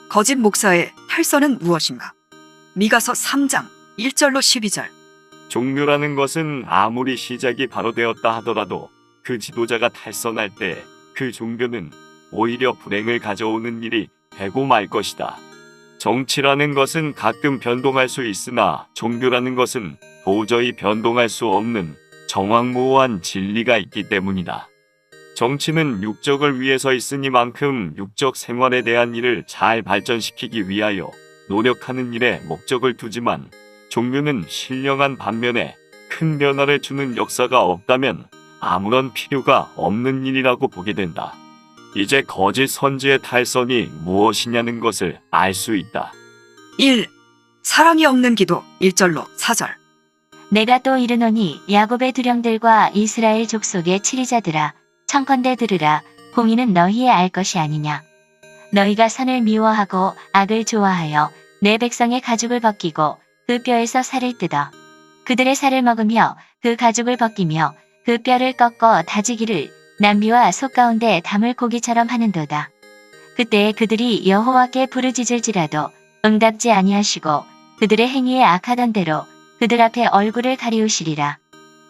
거짓 목사의 탈선은 무엇인가? 미가서 3장 1절로 12절. 종교라는 것은 아무리 시작이 바로 되었다 하더라도 그 지도자가 탈선할 때 그 종교는 오히려 불행을 가져오는 일이 되고 말 것이다. 정치라는 것은 가끔 변동할 수 있으나 종교라는 것은 도저히 변동할 수 없는 정확무오한 진리가 있기 때문이다. 정치는 육적을 위해서 있으니만큼 육적 생활에 대한 일을 잘 발전시키기 위하여 노력하는 일에 목적을 두지만, 종교는 신령한 반면에 큰 변화를 주는 역사가 없다면 아무런 필요가 없는 일이라고 보게 된다. 이제 거짓 선지의 탈선이 무엇이냐는 것을 알 수 있다. 1. 사랑이 없는 기도 1절로 4절. 내가 또 이르노니 야곱의 두령들과 이스라엘 족속의 치리자들아, 청컨대 들으라. 공의는 너희의 알 것이 아니냐. 너희가 선을 미워하고 악을 좋아하여 내 백성의 가죽을 벗기고 그 뼈에서 살을 뜯어 그들의 살을 먹으며 그 가죽을 벗기며 그 뼈를 꺾어 다지기를 남비와 속 가운데 담을 고기처럼 하는도다. 그때 그들이 여호와께 부르짖을지라도 응답지 아니하시고 그들의 행위에 악하던 대로 그들 앞에 얼굴을 가리우시리라.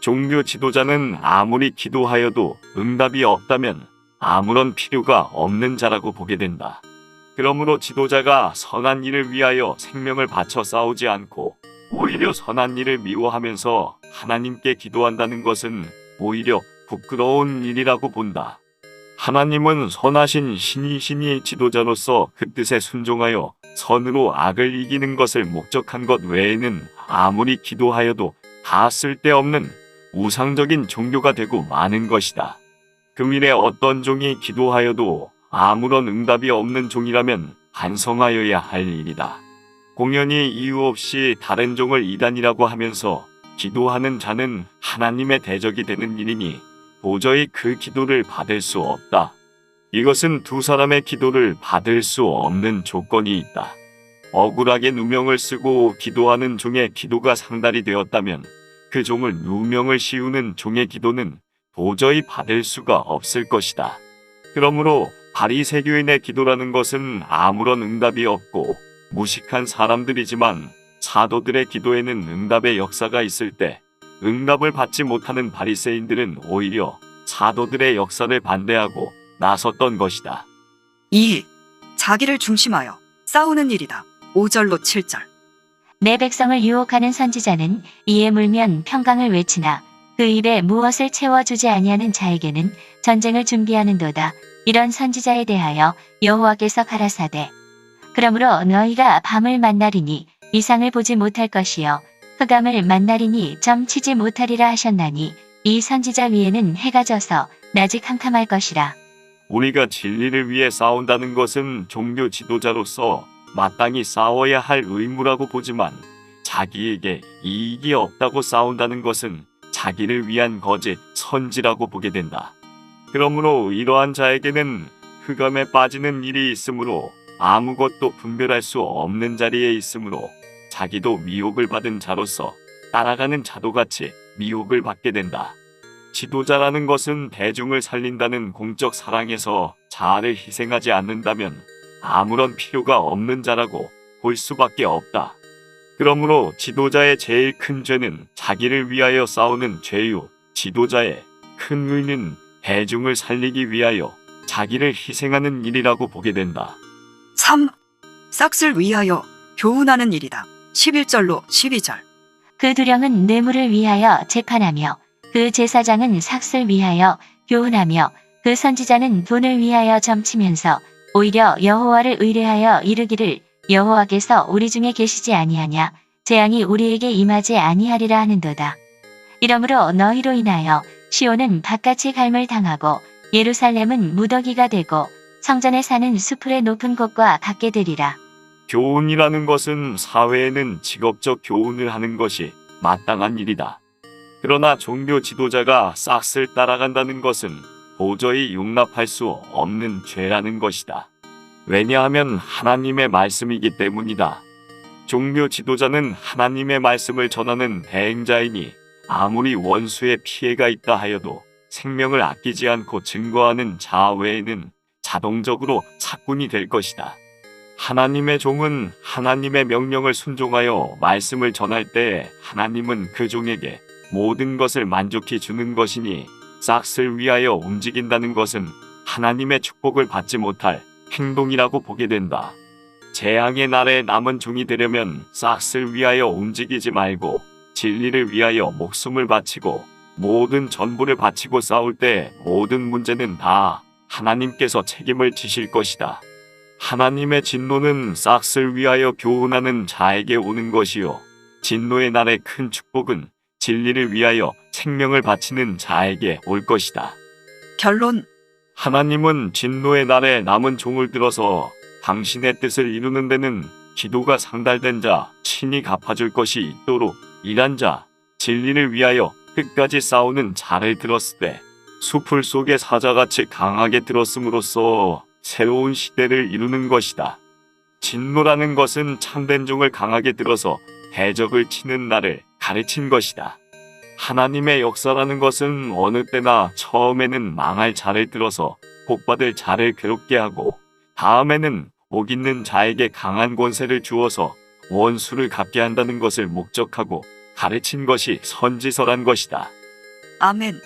종교 지도자는 아무리 기도하여도 응답이 없다면 아무런 필요가 없는 자라고 보게 된다. 그러므로 지도자가 선한 일을 위하여 생명을 바쳐 싸우지 않고 오히려 선한 일을 미워하면서 하나님께 기도한다는 것은 오히려 부끄러운 일이라고 본다. 하나님은 선하신 신이시니 지도자로서 그 뜻에 순종하여 선으로 악을 이기는 것을 목적한 것 외에는 아무리 기도하여도 다 쓸데없는 우상적인 종교가 되고 마는 것이다. 금일에 어떤 종이 기도하여도 아무런 응답이 없는 종이라면 반성하여야 할 일이다. 공연히 이유 없이 다른 종을 이단이라고 하면서 기도하는 자는 하나님의 대적이 되는 일이니 도저히 그 기도를 받을 수 없다. 이것은 두 사람의 기도를 받을 수 없는 조건이 있다. 억울하게 누명을 쓰고 기도하는 종의 기도가 상달이 되었다면 그 종을 누명을 씌우는 종의 기도는 도저히 받을 수가 없을 것이다. 그러므로 바리새교인의 기도라는 것은 아무런 응답이 없고 무식한 사람들이지만, 사도들의 기도에는 응답의 역사가 있을 때 응답을 받지 못하는 바리새인들은 오히려 사도들의 역사를 반대하고 나섰던 것이다. 2. 자기를 중심하여 싸우는 일이다 5절로 7절. 내 백성을 유혹하는 선지자는 이에 물면 평강을 외치나 그 입에 무엇을 채워주지 아니하는 자에게는 전쟁을 준비하는도다. 이런 선지자에 대하여 여호와께서 가라사대, 그러므로 너희가 밤을 만나리니 이상을 보지 못할 것이요 흑암을 만나리니 점치지 못하리라 하셨나니, 이 선지자 위에는 해가 져서 낮이 캄캄할 것이라. 우리가 진리를 위해 싸운다는 것은 종교 지도자로서 마땅히 싸워야 할 의무라고 보지만, 자기에게 이익이 없다고 싸운다는 것은 자기를 위한 거짓 선지라고 보게 된다. 그러므로 이러한 자에게는 흑암에 빠지는 일이 있으므로 아무것도 분별할 수 없는 자리에 있으므로 자기도 미혹을 받은 자로서 따라가는 자도같이 미혹을 받게 된다. 지도자라는 것은 대중을 살린다는 공적 사랑에서 자아를 희생하지 않는다면 아무런 필요가 없는 자라고 볼 수밖에 없다. 그러므로 지도자의 제일 큰 죄는 자기를 위하여 싸우는 죄요, 지도자의 큰 의는 대중을 살리기 위하여 자기를 희생하는 일이라고 보게 된다. 3. 싹을 위하여 교훈하는 일이다 11절로 12절. 그 두령은 뇌물을 위하여 재판하며 그 제사장은 삭슬 위하여 교훈하며 그 선지자는 돈을 위하여 점치면서 오히려 여호와를 의뢰하여 이르기를 여호와께서 우리 중에 계시지 아니하냐, 재앙이 우리에게 임하지 아니하리라 하는도다. 이러므로 너희로 인하여 시온은 바깥이 갈물 당하고 예루살렘은 무더기가 되고 성전에 사는 수풀의 높은 곳과 같게 되리라. 교훈이라는 것은 사회에는 직업적 교훈을 하는 것이 마땅한 일이다. 그러나 종교 지도자가 싹을 따라간다는 것은 도저히 용납할 수 없는 죄라는 것이다. 왜냐하면 하나님의 말씀이기 때문이다. 종교 지도자는 하나님의 말씀을 전하는 대행자이니 아무리 원수의 피해가 있다 하여도 생명을 아끼지 않고 증거하는 자 외에는 자동적으로 사꾼이 될 것이다. 하나님의 종은 하나님의 명령을 순종하여 말씀을 전할 때 하나님은 그 종에게 모든 것을 만족히 주는 것이니 싹을 위하여 움직인다는 것은 하나님의 축복을 받지 못할 행동이라고 보게 된다. 재앙의 날에 남은 종이 되려면 싹을 위하여 움직이지 말고 진리를 위하여 목숨을 바치고 모든 전부를 바치고 싸울 때 모든 문제는 다 하나님께서 책임을 지실 것이다. 하나님의 진노는 싹을 위하여 교훈하는 자에게 오는 것이요. 진노의 날의 큰 축복은 진리를 위하여 생명을 바치는 자에게 올 것이다. 결론. 하나님은 진노의 날에 남은 종을 들어서 당신의 뜻을 이루는 데는 기도가 상달된 자, 친히 갚아줄 것이 있도록 일한 자, 진리를 위하여 끝까지 싸우는 자를 들었을 때 수풀 속의 사자같이 강하게 들었음으로써 새로운 시대를 이루는 것이다. 진노라는 것은 참된 종을 강하게 들어서 대적을 치는 날을 가르친 것이다. 하나님의 역사라는 것은 어느 때나 처음에는 망할 자를 들어서 복받을 자를 괴롭게 하고 다음에는 복 있는 자에게 강한 권세를 주어서 원수를 갚게 한다는 것을 목적하고 가르친 것이 선지서란 것이다. 아멘.